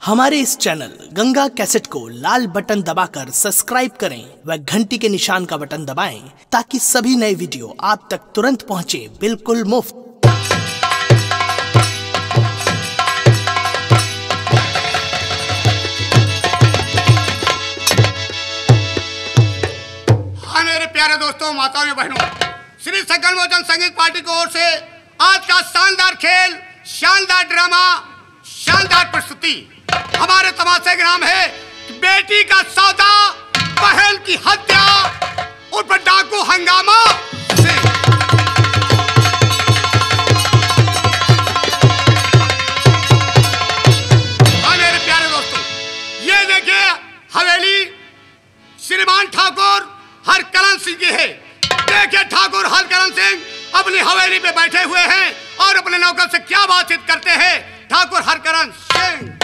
हमारे इस channel Ganga cassette को लाल बटन दबाकर सब्सक्राइब करें व घंटी के निशान का बटन दबाएं ताकि सभी नए वीडियो आप तक तुरंत पहुंचे बिल्कुल मुफ्त। हाँ मेरे प्यारे दोस्तों, माताओं और बहनों, श्री सकल मोचन संगीत पार्टी की ओर से आज का शानदार खेल, शानदार ड्रामा, शानदार प्रस्तुति। हमारे तमाशे का नाम है बेटी का सौदा, बहन की हत्या और डाकू हंगामा। हाँ मेरे प्यारे दोस्तों, ये देखिए हवेली श्रीमान ठाकुर हरकरण सिंह की है। देखिए ठाकुर हरकरण सिंह अपनी हवेली पे बैठे हुए हैं और अपने नौकर से क्या बातचीत करते हैं। ठाकुर हरकरण सिंह।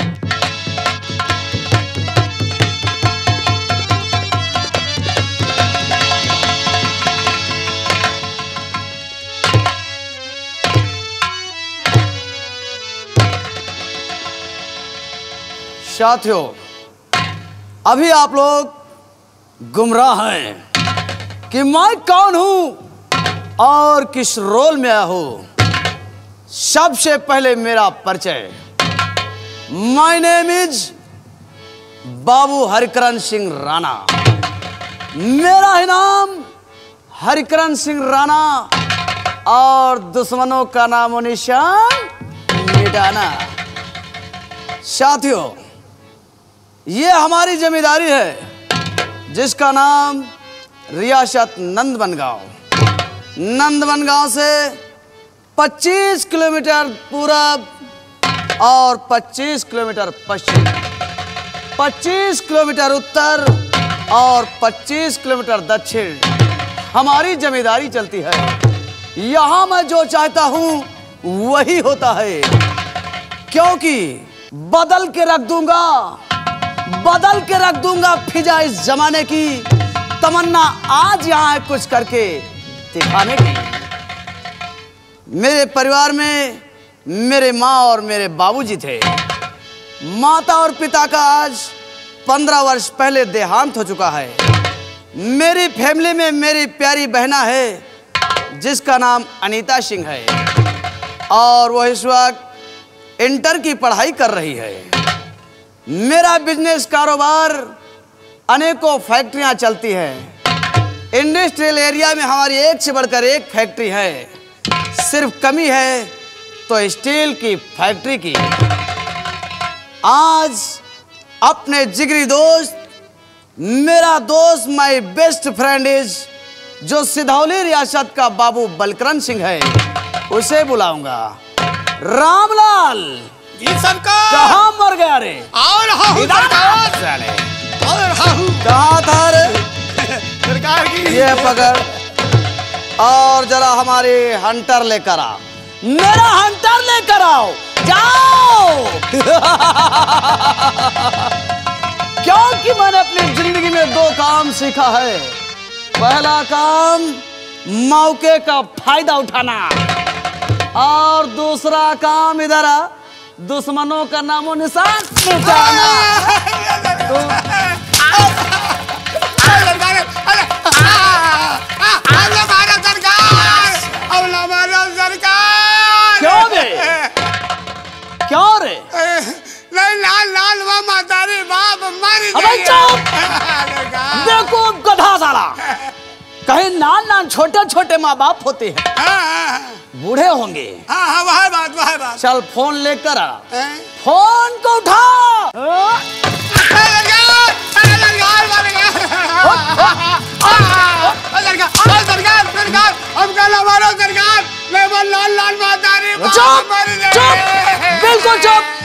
साथियों, अभी आप लोग गुमराह हैं कि मैं कौन हूं और किस रोल में आया हूं। सबसे पहले मेरा परिचय, माय नेम इज बाबू हरिकरण सिंह राणा। मेरा है नाम हरिकरण सिंह राणा और दुश्मनों का नामो निशान मिटाना। साथियों, ये हमारी जमींदारी है जिसका नाम रियासत नंदबनगांव। नंदबनगांव से 25 किलोमीटर पूरब और 25 किलोमीटर पश्चिम, 25 किलोमीटर उत्तर और 25 किलोमीटर दक्षिण हमारी जमींदारी चलती है। यहाँ मैं जो चाहता हूँ वही होता है, क्योंकि बदल के रख दूंगा फिजा इस जमाने की तमन्ना आज यहाँ है कुछ करके दिखाने की। मेरे परिवार में मेरे माँ और मेरे बाबूजी थे। माता और पिता का आज 15 वर्ष पहले देहांत हो चुका है। मेरी फैमिली में मेरी प्यारी बहना है जिसका नाम अनीता सिंह है और वह इस वक्त इंटर की पढ़ाई कर रही है। मेरा बिजनेस कारोबार, अनेकों फैक्ट्रियां चलती हैं। इंडस्ट्रियल एरिया में हमारी एक से बढ़कर एक फैक्ट्री है। सिर्फ कमी है तो स्टील की फैक्ट्री की। आज अपने जिगरी दोस्त, मेरा दोस्त, माय बेस्ट फ्रेंड इज, जो सिधौली रियासत का बाबू बलकरण सिंह है, उसे बुलाऊंगा। रामलाल जी सरकार। कहाँ मर गया रे? और कहाँ था रे? सरकार की ये पकड़ और जरा हमारे हंटर लेकर आ। मेरा हंटर लेकर आओ, जाओ। क्योंकि मैंने अपनी जिंदगी में 2 काम सीखा है। पहला काम मौके का फायदा उठाना और दूसरा काम इधर आ, दुश्मनों का नामो निशान मिटाना। क्यों रे? क्यों रे? लाल लाल वो मातारी बाप मारी। अबे चुप! देखो गधा साला, कहीं नान छोटे छोटे माँ बाप होते हैं, बूढ़े होंगे। हाँ वह बात। चल फोन लेकर आ, फोन को उठा।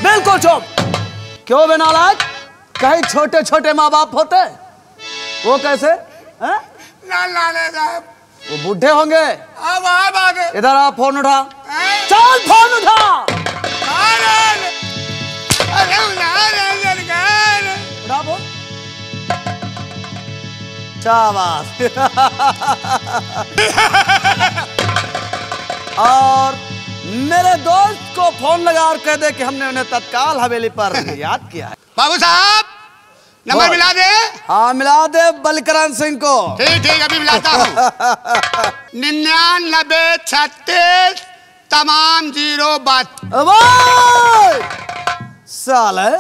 बिल्कुल चुप। क्यों बे नालायक? कहीं छोटे छोटे माँ बाप होते, वो कैसे? वो बूढ़े होंगे। इधर आ, फोन उठा। चल फोन उठा। उठा फोन। शाबाश। और मेरे दोस्त को फोन लगा और कह दे कि हमने उन्हें तत्काल हवेली पर याद किया है। बाबू साहब नंबर मिला दे। हाँ मिला दे बलकरण सिंह को। ठीक ठीक अभी मिलाता हूँ। 9936 तमाम 0 साले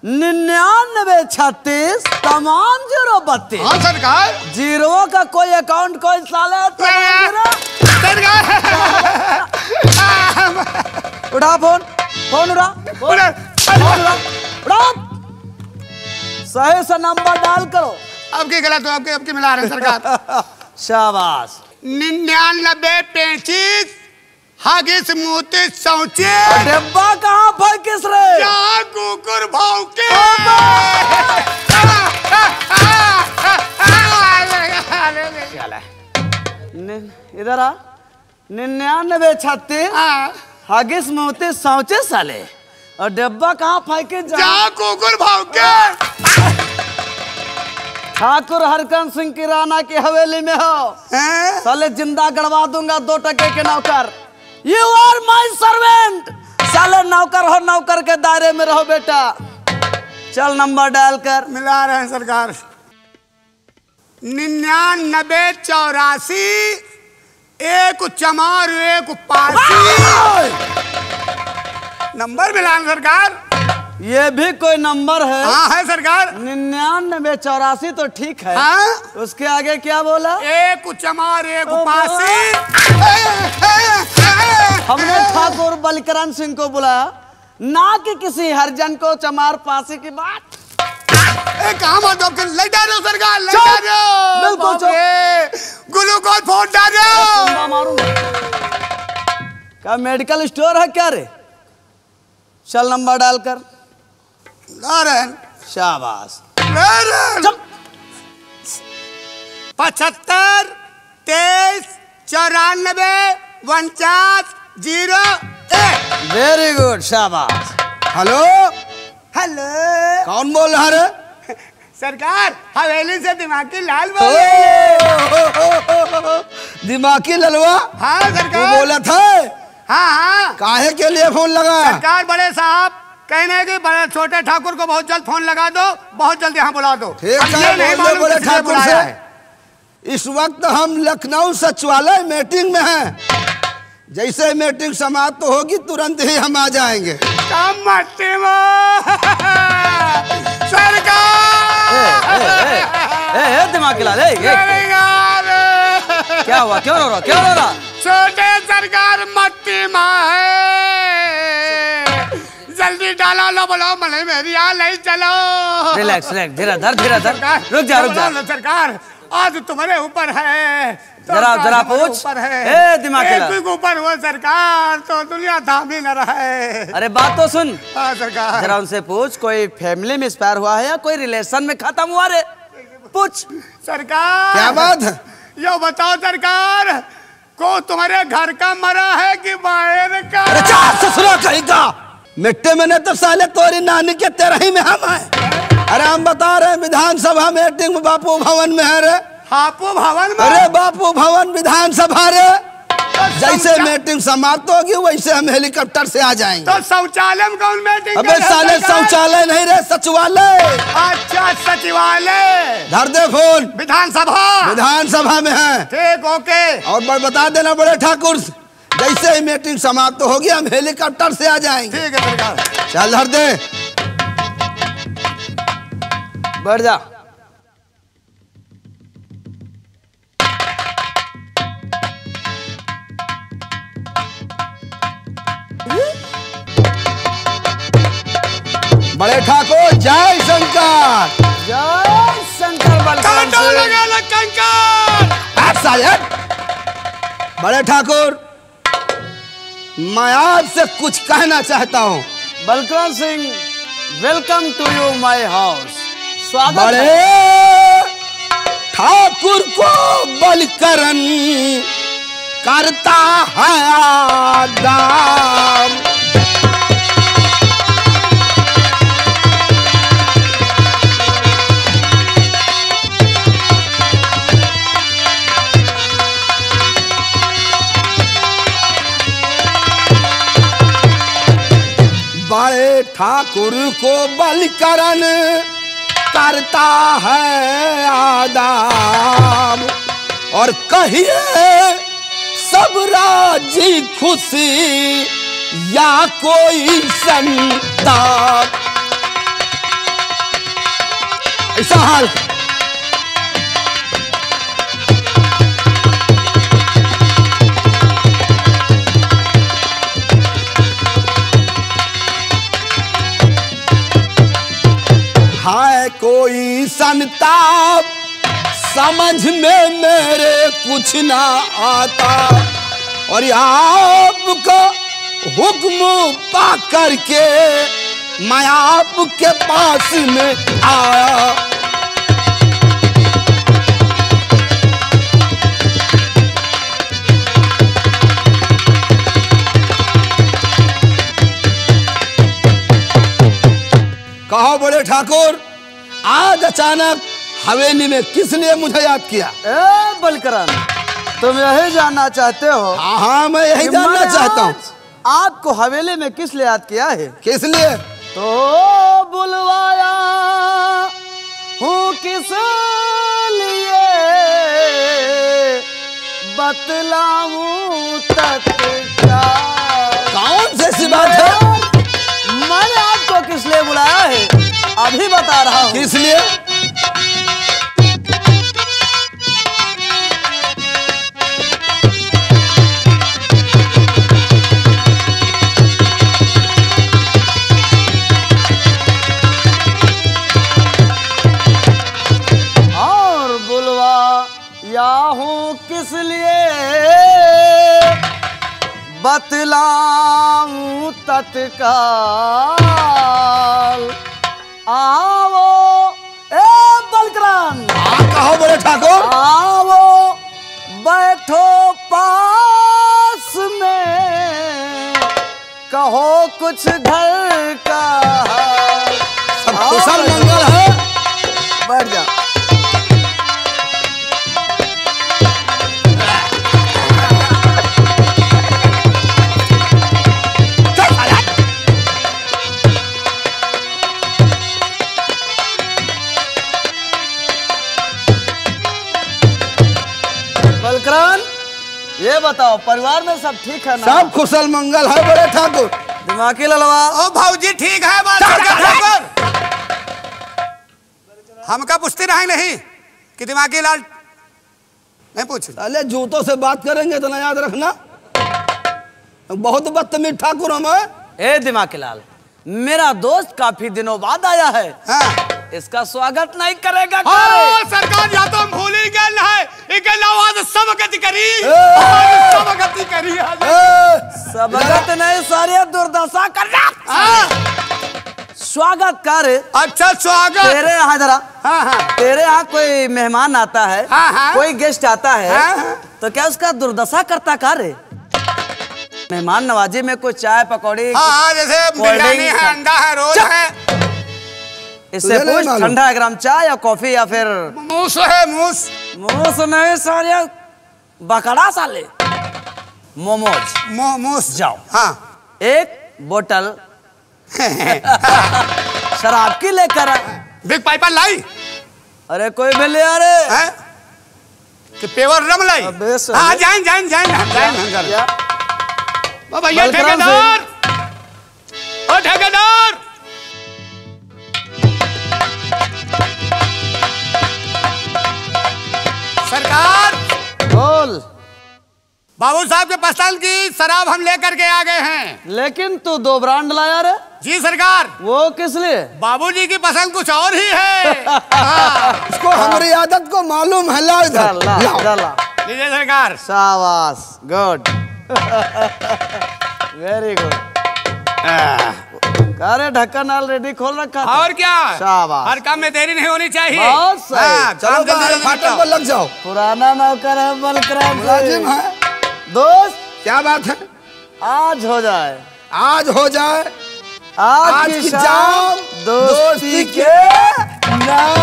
9936 तमाम 032। हाँ सरकार। जीरो का कोई अकाउंट कोई साले उठा फोन उठा सही से नंबर डाल करो। अब की गलत हो अब की मिला रहे हैं सरकार। शाबाश। 9935 हगिस मोती सौचे। डिब्बा कहाँ फेंकिस रे? यहाँ कुकुर भौंके। इधर आ। 9936 हगिस मोती सौचे साले और डिब्बा कहाँ फेंके? जहाँ कुकुर भौंके। ठाकुर हरकन सिंह की राणा की हवेली में हो। साले जिंदा गड़वा दूंगा 2 टके के नौकर। You are my servant. साले नौकर हो, नौकर के दायरे में रहो बेटा। चल नंबर डायल कर। मिला रहे हैं सरकार। 9984 एक चमार एक पासी। नंबर मिला रहे हैं सरकार। ये भी कोई नंबर है? हाँ है सरकार। 9984 तो ठीक है। हाँ? उसके आगे क्या बोला? एक चमार एक पासी। हमने ठाकुर बलकरण सिंह को बुलाया ना कि किसी हरिजन को चमार पासी की बात। कहाँ बात आपके ले जा रहे हो सरकार? ले जा रहे हो। बिल्कुल चुप। ग्लूकोज फोड़ जा रहे हो। मारूंगा। क्या मेडिकल स्टोर है क्या रे? चल नंबर डाल कर। शाबाश। 75 23 94 49 01। वेरी गुड शाबाश। हेलो हेलो कौन बोल रहा है? सरकार हवेली से दिमागी लाल बोल रहे। दिमागी ललवा? हाँ सरकार। बोला था? हाँ हाँ। काहे के लिए फोन लगा? सरकार बड़े साहब कहने के बड़े छोटे ठाकुर को बहुत जल्द फोन लगा दो, बहुत जल्द यहाँ बुला दो। ठीक है बड़े ठाकुर से। इस वक्त हम लखनऊ सचिवालय मीटिंग में हैं। जैसे मीटिंग समाप्त होगी तुरंत ही हम आ जाएंगे। सरकार दिमाग लाल क्या हुआ? क्यों रो रहा? छोटे सरकार मत्ती माँ है। जल्दी डाला लो बोलो मले मेरी यहाँ ले चलो। रिलैक्स धीरे धर रुक जा सरकार आज तुम्हारे ऊपर है। तो जरा पूछ। ए दिमाग ऊपर हुआ सरकार तो दुनिया थाम ही न रहे। अरे बात तो सुन। सरकार जरा उनसे पूछ कोई फैमिली में एक्सपायर हुआ है या कोई रिलेशन में खत्म हुआ रे? पूछ। सरकार क्या बात है? यो बताओ सरकार को तुम्हारे घर का मरा है कि बाहर का? ससुरा कहीं का मिट्टी में नहीं तो साले तोरी नानी के तेरा ही में हम आए। अरे हम बता रहे विधानसभा मीटिंग में बापू भवन में है रे। बापू भवन में? अरे बापू भवन विधानसभा रे। जैसे मीटिंग समाप्त होगी वैसे हम हेलीकॉप्टर से आ जाएंगे। तो शौचालय में कौन मीटिंग? अबे साले शौचालय नहीं रे सचिवालय। अच्छा सचिवालय। धर दे फोन। विधानसभा में है। ठीक ओके। और बता देना बड़े ठाकुर जैसे ही मीटिंग समाप्त होगी हम हेलीकॉप्टर से आ जाएंगे। ठीक है सरकार। चल धर दे। बैठ जा। बड़े ठाकुर जय शंकर। जय शंकर। बड़े ठाकुर मैं आपसे कुछ कहना चाहता हूँ। Balkaran Singh welcome to you my house. स्वागत। बड़े ठाकुर को बलकरण करता है आदम। ठाकुर को बलिकरण करता है आदाब, और कहिए सब राजी खुशी या कोई संताप। ऐसा हाल है, कोई संताप समझ में मेरे कुछ ना आता, और आपका हुक्म पा करके मैं आपके पास में आया। कहो बड़े ठाकुर, आज अचानक हवेली में किसने मुझे याद किया? ए बलकरण, तुम यही जानना चाहते हो? हाँ, मैं यही जानना चाहता हूँ। आपको हवेली में किस लिए याद किया है? किस लिए? तो बुलवाया हूँ किस लिए, बतलाऊं तत्काल। कौन से सी बात है? मैंने आपको किस लिए बुलाया है अभी बता रहा हूँ। किस लिए? और बुलवाया हूँ किस लिए, बतलाऊं तत्काल। आओ ए बलकरण, कहो बड़े ठाकुर। आओ बैठो पास में, कहो कुछ घर का हाल। सब कुशल मंगल है? बैठ जा। बलकरण, ये बताओ परिवार में सब ठीक है ना? सब कुशल मंगल है बड़े ठाकुर। दिमागी ललवा। ओ भाऊजी ठीक है बात ठाकुर। हमका पूछते रहे नहीं कि दिमागी लाल नहीं पूछ। अरे जूतों से बात करेंगे तो ना याद रखना, बहुत बदतमीज ठाकुर हम है। ए दिमागी लाल, मेरा दोस्त काफी दिनों बाद आया है। हाँ। इसका स्वागत नहीं करेगा? हाँ, सरकार या तो हम भूल ही गए है, इके आवाज सब गति करी, सब गति करी। सब गति नहीं, सारे दुर्दशा करना। स्वागत कर। अच्छा स्वागत। तेरे यहाँ जरा, हाँ हाँ, तेरे यहाँ कोई मेहमान आता है, हाँ हाँ, कोई गेस्ट आता है, हाँ हाँ, तो क्या उसका दुर्दशा करता कार्य? मेहमान नवाजी में कोई चाय पकौड़ी, हाँ जैसे बिरयानी है, अंडा है, रोल है। इससे पूछ ठंडा है ग्राम चाय या कॉफी या फिर मूस है? मूस मूस नहीं सारे बकड़ा साले। मोमोज मूस जाओ। हाँ, एक बोतल शराब की लेकर। बिग पाइपर लाई। अरे कोई भी ले आ रे हैं? कि पेवर रम लाई। हाँ जाइन जाइन जाइन जाइन। ओ भैया ठेकेदार, ओ ठेकेदार। सरकार बोल। बाबू साहब के पसंद की शराब हम लेकर के आ गए हैं। लेकिन तू 2 ब्रांड लाया रे। जी सरकार। वो किस लिए? बाबूजी की पसंद कुछ और ही है। हाँ। इसको हमारी आदत को मालूम है। ला इधर, ला। लीजिए सरकार। शाबाश, गुड, वेरी गुड। अरे ढक्कन ऑलरेडी खोल रखा था। और क्या? शाबाश। हर काम में देरी नहीं होनी चाहिए। बहुत सही। हाँ, चलो फाटक पर लग जाओ। पुराना नौकर है बलकरण मुलाजिम है। दोस्त क्या बात है? आज हो जाए, आज हो जाए। आज की शाम दोस्ती के नाम।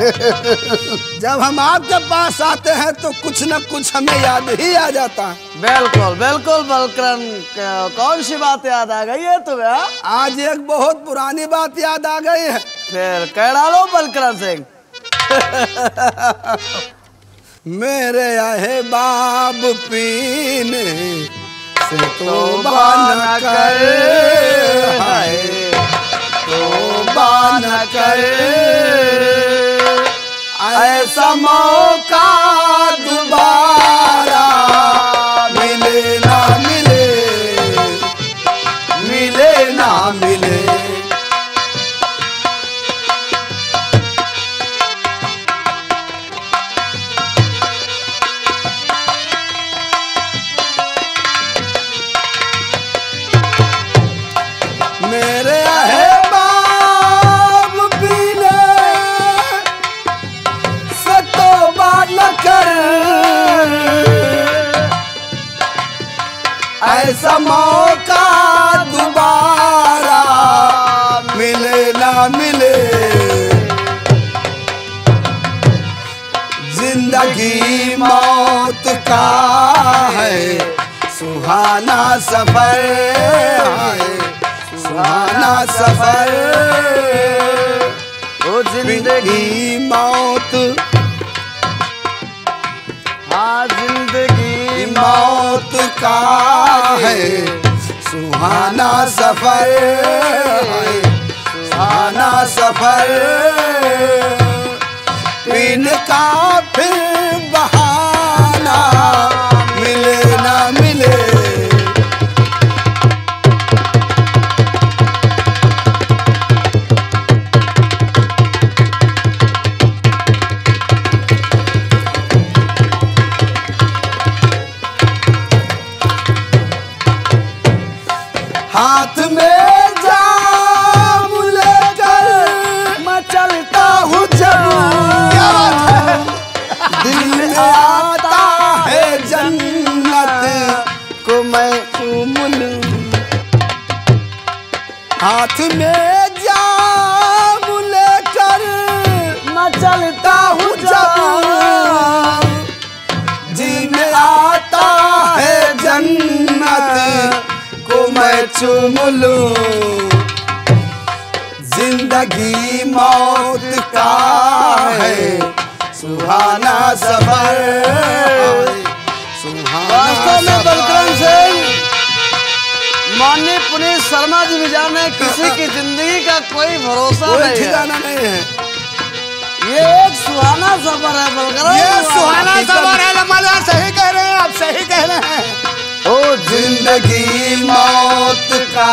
जब हम आपके पास आते हैं तो कुछ न कुछ हमें याद ही आ जाता है। बिल्कुल बिल्कुल बलकरण, कौन सी बात याद आ गई है तुम्हें? आज एक बहुत पुरानी बात याद आ गई है। फिर कह डालो बलकरण सिंह। मेरे आहे बाब पीने से तौबा न कर, हाय तौबा न कर, ऐसा मौका दोबारा मिले ना मिले, मिले ना मिले। मेरे अहबाब पीने से तौबा न कर, ऐसा मौका दोबारा मिले ना मिले। जिंदगी मौत का है सुहाना सफर, है सुहाना सफर। ओ जिंदगी मौत, हाँ जिंदगी मौत का है सुहाना सफर, है सुहाना सफर। इनका फिर बहाना मिले ना मिले। हाथ में जाम लेकर मैं चलता हूँ जब, दिल में आता है जन्नत को मैं चूम लूं। हाथ में जाम लेकर मैं चलता हूँ जब, दिल में आता है जन्नत को मैं चूम लूं। जिंदगी मौत का है सुहाना सफर, वास्तव में बलकरण सिंह, माननीय पुनीत शर्मा जी भी जाने किसी की जिंदगी का कोई भरोसा नहीं ठिकाना नहीं है। ये एक सुहाना सफर है बलकरण, ये सुहाना सफर है। लम्बा सही कह रहे हैं आप, सही कह रहे हैं। ओ जिंदगी मौत का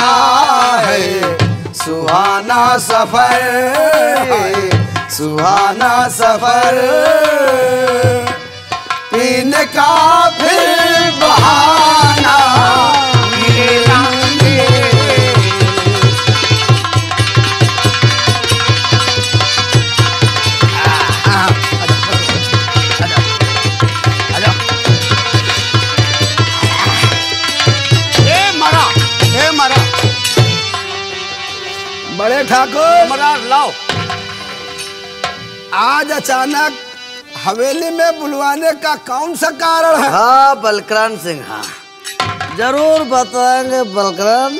है सुहाना सफर, है सुहाना सफर। पीने का फिर बहाना मिले ना मिले। बड़े ठाकुर मरा लाओ। आज अचानक हवेली में बुलवाने का कौन सा कारण है? हाँ बलकरण सिंह, हाँ जरूर बताएंगे बलकरण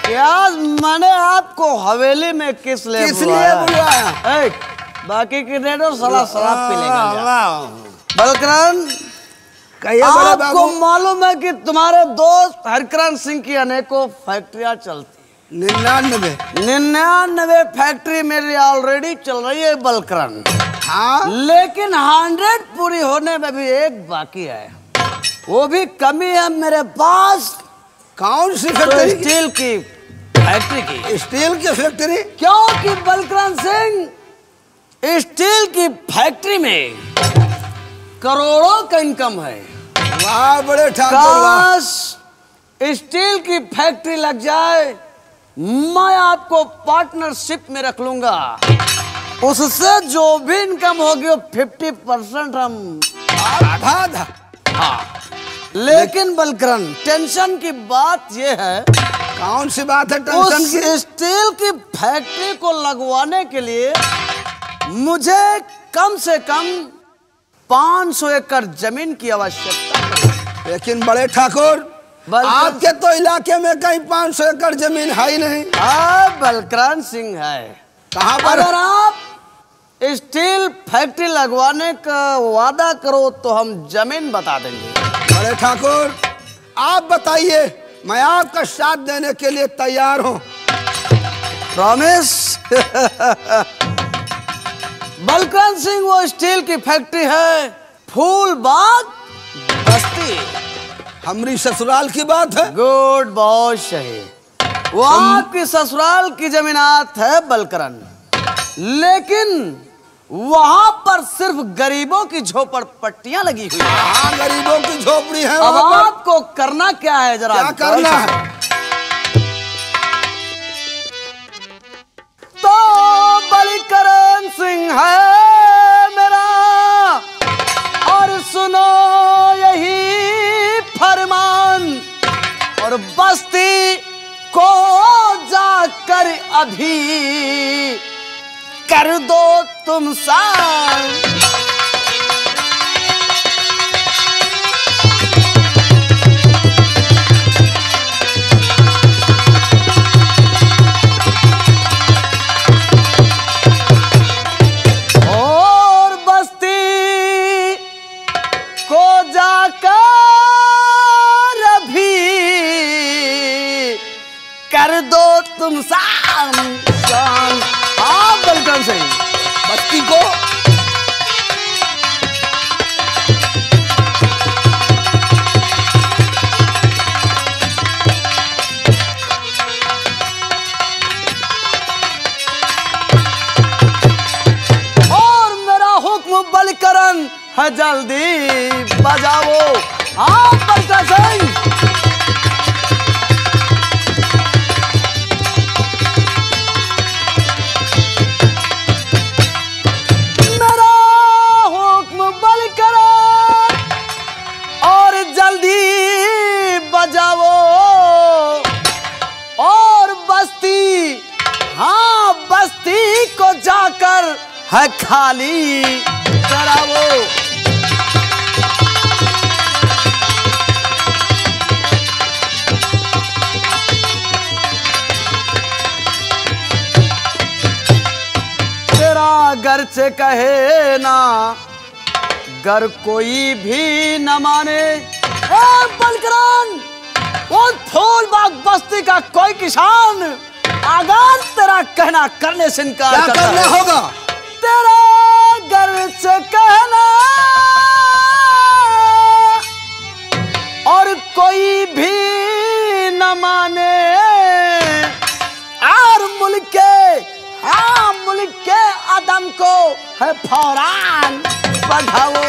कि आज मैंने आपको हवेली में किस लिए बुलवाया? बाकी की डेढ़ साला शराब पी लेगा। बलकरण आपको मालूम है कि तुम्हारे दोस्त हरकरण सिंह की अनेकों फैक्ट्रियां चलती, 99 फैक्ट्री मेरी ऑलरेडी चल रही है बलकरण। हाँ? लेकिन 100 पूरी होने में भी एक बाकी है, वो भी कमी है मेरे पास। कौन सी तो फैक्ट्री? स्टील की फैक्ट्री की। स्टील की फैक्ट्री? क्योंकि बलकरण सिंह, स्टील की फैक्ट्री में करोड़ों का इनकम है। वाह बड़े ठाकुर, काश स्टील की फैक्ट्री लग जाए, मैं आपको पार्टनरशिप में रख लूंगा। उससे जो भी इनकम होगी वो 50% हम आधा। हाँ, लेकिन बलकरण टेंशन की बात ये है। कौन सी बात है टेंशन की? स्टील की फैक्ट्री को लगवाने के लिए मुझे कम से कम 500 एकड़ जमीन की आवश्यकता है। लेकिन बड़े ठाकुर, आपके तो इलाके में कहीं 500 एकड़ जमीन है ही नहीं। बलकरण सिंह है। कहाँ पर? अगर आप स्टील फैक्ट्री लगवाने का वादा करो तो हम जमीन बता देंगे। बड़े ठाकुर, आप बताइए, मैं आपका साथ देने के लिए तैयार हूँ। प्रॉमिस? बलकरण सिंह, वो स्टील की फैक्ट्री है फूलबाग बस्ती। हमारी ससुराल की बात है। गुड, बहुत सही। वो आपकी ससुराल की जमीनात है बलकरण, लेकिन वहां पर सिर्फ गरीबों की झोपड़पट्टियां लगी हुई है। हाँ, गरीबों की झोपड़ी है। अब आपको करना क्या है, जरा क्या करना है? तो बलकरण सिंह है मेरा, और सुनो यही फरमान, और बस्ती को जाकर अभी कर दो तुम साथ। और बस्ती को जाकर अभी कर दो तुम साथ। हाँ बलकरण सिंह, बस्ती को और मेरा हुक्म बलकरण है, जल्दी बजाओ। हाँ बलकरण सिंह, है खाली करावो। तेरा घर से कहे ना, घर कोई भी न माने। बलकरण, वो फूलबाग बस्ती का कोई किसान अगर तेरा कहना करने से इनकार क्या करना होगा? तेरा घर से कहना और कोई भी न माने, और मुल्क के आदम को है फौरान बढ़ाओ।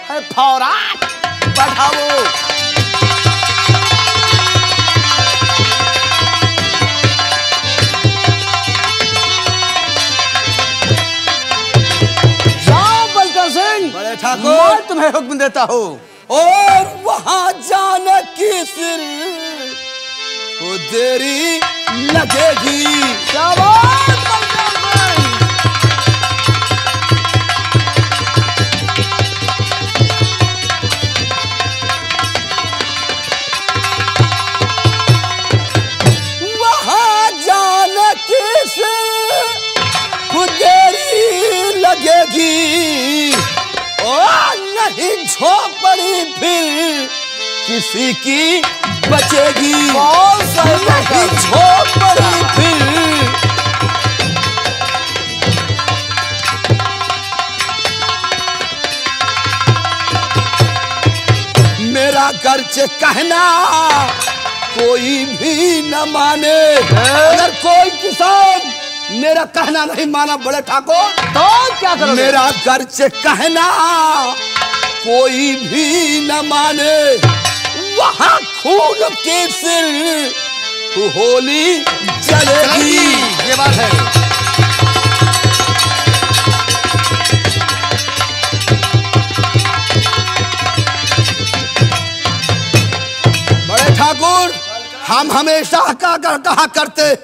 है फौरान बढ़ाओ। जाओ बलकरण सिंह, बड़े ठाकुर, मैं तुम्हें हुक्म देता हूँ। और वहां जाने की सिर वो देरी लगेगी। शाबाश बलकरण सिंह। और नहीं झोपड़ी फिर किसी की बचेगी। नहीं झोपड़ी फिर मेरा घर से कहना कोई भी न माने। अगर कोई किसान मेरा कहना नहीं माना बड़े ठाकुर, तो क्या करोगे? मेरा घर से कहना कोई भी न माने, वहां खून के सिर होली जलेगी। ये बात है। हम हमेशा कहा करते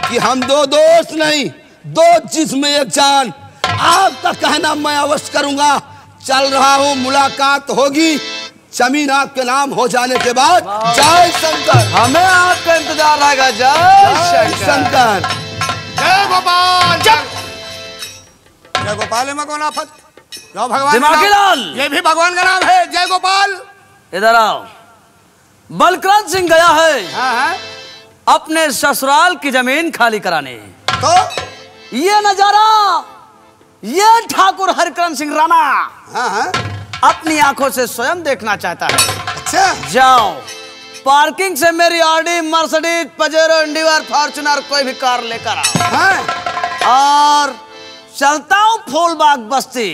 कि हम दो दोस्त नहीं, दो जिस्म एक जान। आपका कहना मैं अवश्य करूंगा। चल रहा हूँ, मुलाकात होगी जमीन आपके नाम हो जाने के बाद। जय शंकर। हमें आपका इंतजार रहेगा। जय शंकर। जय गोपाल। जय गोपाल मगोन आफत। जाओ भगवान। दिमागी लाल, ये भी भगवान का नाम है। जय गोपाल। इधर आओ। बलक्रंद सिंह गया है हाँ। अपने ससुराल की जमीन खाली कराने। तो ये नजारा, ये ठाकुर हरिक्रंद सिंह राणा हाँ। अपनी आंखों से स्वयं देखना चाहता है। अच्छा, जाओ पार्किंग से मेरी Audi, Mercedes, Pajero, Endeavour, Fortuner कोई भी कार लेकर आओ। हाँ। और चलता हूँ फूलबाग बस्ती।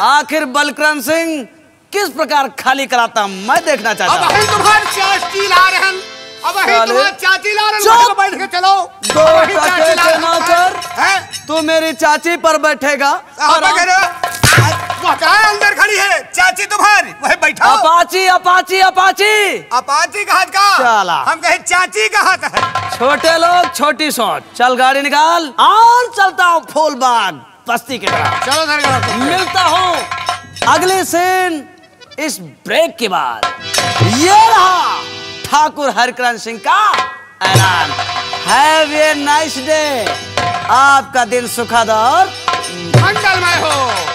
आखिर बलक्रंद सिंह किस प्रकार खाली कराता मैं देखना चाहता हूँ। अब हम तुम्हारी चाची ला रहे हैं। अब हम तुम्हारी चाची ला रहे हैं। बैठ के चलो। दो टके के नौकर, तू मेरी चाची पर बैठेगा। अंदर खड़ी है चाची तुम्हारी, वही बैठा। अपाची अपाची अपाची अपाची का हाथ का चला, हम कहे चाची का हाथ है। छोटे लोग छोटी सोच। चल गाड़ी निकाल और चलता हूँ फूलबाग बस्ती की तरफ। चलो सर, मिलता हूँ अगले सीन इस ब्रेक के बाद। ये रहा ठाकुर हरिक्रंद सिंह का ऐलान। Have a nice day. आपका दिन सुखद और मंगलमय हो।